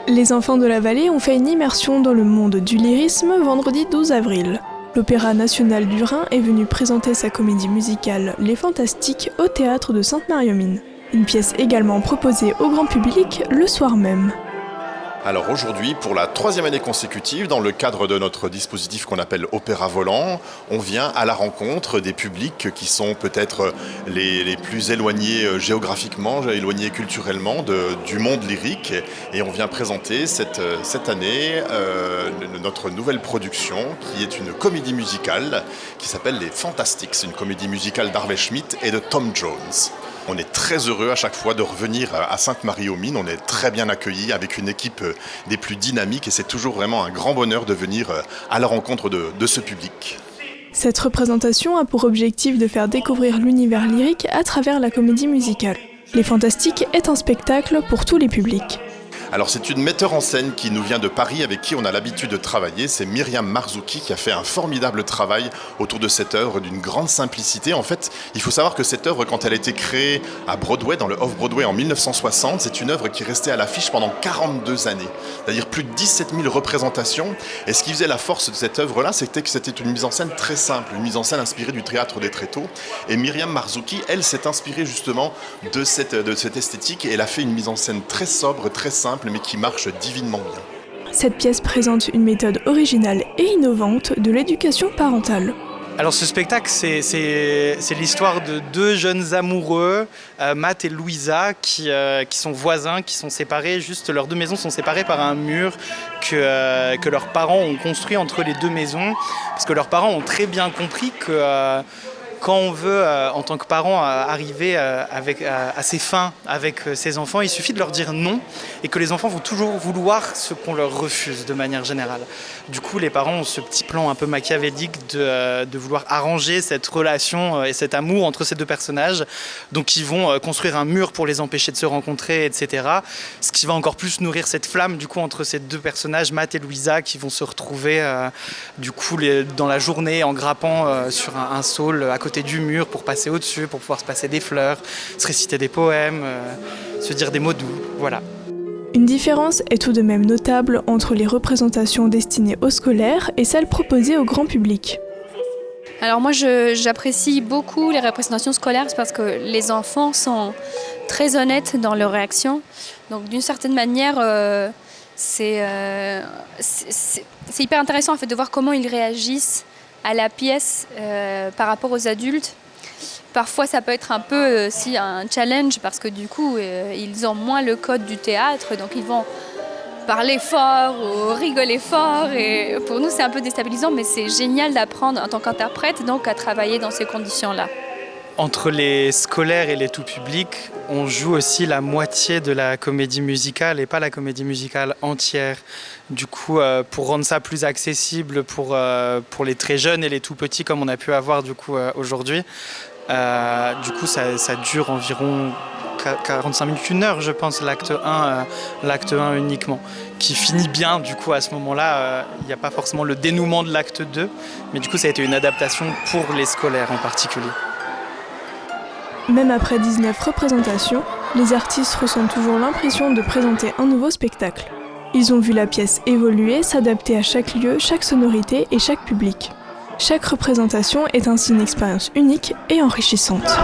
Les enfants de la vallée ont fait une immersion dans le monde du lyrisme vendredi 12 avril. L'Opéra national du Rhin est venu présenter sa comédie musicale Les Fantastiques au théâtre de Sainte-Marie-aux-Mines. Une pièce également proposée au grand public le soir même. Alors aujourd'hui, pour la 3e année consécutive, dans le cadre de notre dispositif qu'on appelle Opéra Volant, on vient à la rencontre des publics qui sont peut-être les plus éloignés géographiquement, éloignés culturellement du monde lyrique. Et on vient présenter cette année notre nouvelle production qui est une comédie musicale qui s'appelle Les Fantastiques. C'est une comédie musicale d'Harvey Schmidt et de Tom Jones. On est très heureux à chaque fois de revenir à Sainte-Marie-aux-Mines. On est très bien accueillis avec une équipe des plus dynamiques et c'est toujours vraiment un grand bonheur de venir à la rencontre de ce public. Cette représentation a pour objectif de faire découvrir l'univers lyrique à travers la comédie musicale. Les Fantastiques est un spectacle pour tous les publics. Alors c'est une metteur en scène qui nous vient de Paris avec qui on a l'habitude de travailler, c'est Myriam Marzouki qui a fait un formidable travail autour de cette œuvre d'une grande simplicité. En fait, il faut savoir que cette œuvre, quand elle a été créée à Broadway, dans le Off-Broadway en 1960, c'est une œuvre qui restait à l'affiche pendant 42 années, c'est-à-dire plus de 17 000 représentations. Et ce qui faisait la force de cette œuvre-là, c'était que c'était une mise en scène très simple, une mise en scène inspirée du théâtre des Tréteaux. Et Myriam Marzouki, elle, s'est inspirée justement de cette esthétique et elle a fait une mise en scène très sobre, très simple, mais qui marche divinement bien. Cette pièce présente une méthode originale et innovante de l'éducation parentale. Alors ce spectacle, c'est l'histoire de deux jeunes amoureux, Matt et Louisa, qui sont voisins, qui sont séparés, juste leurs deux maisons sont séparées par un mur que leurs parents ont construit entre les deux maisons, parce que leurs parents ont très bien compris que quand on veut, en tant que parent, arriver à ses fins avec ses enfants, il suffit de leur dire non et que les enfants vont toujours vouloir ce qu'on leur refuse de manière générale. Du coup, les parents ont ce petit plan un peu machiavélique de vouloir arranger cette relation et cet amour entre ces deux personnages. Donc, ils vont construire un mur pour les empêcher de se rencontrer, etc. Ce qui va encore plus nourrir cette flamme du coup entre ces deux personnages, Matt et Louisa, qui vont se retrouver du coup dans la journée en grappant sur un saule à côté du mur pour passer au-dessus, pour pouvoir se passer des fleurs, se réciter des poèmes, se dire des mots doux, voilà. Une différence est tout de même notable entre les représentations destinées aux scolaires et celles proposées au grand public. Alors moi j'apprécie beaucoup les représentations scolaires parce que les enfants sont très honnêtes dans leurs réactions. Donc d'une certaine manière, c'est hyper intéressant en fait, de voir comment ils réagissent à la pièce par rapport aux adultes. Parfois, ça peut être un peu aussi un challenge parce que du coup, ils ont moins le code du théâtre, donc ils vont parler fort ou rigoler fort. Et pour nous, c'est un peu déstabilisant, mais c'est génial d'apprendre en tant qu'interprète donc à travailler dans ces conditions-là. Entre les scolaires et les tout publics, on joue aussi la moitié de la comédie musicale et pas la comédie musicale entière. Du coup, pour rendre ça plus accessible pour les très jeunes et les tout petits, comme on a pu avoir du coup aujourd'hui, du coup ça dure environ 45 minutes, 1 heure, je pense, l'acte 1 uniquement, qui finit bien. Du coup, à ce moment-là, il n'y a pas forcément le dénouement de l'acte 2, mais du coup, ça a été une adaptation pour les scolaires en particulier. Même après 19 représentations, les artistes ressentent toujours l'impression de présenter un nouveau spectacle. Ils ont vu la pièce évoluer, s'adapter à chaque lieu, chaque sonorité et chaque public. Chaque représentation est ainsi une expérience unique et enrichissante.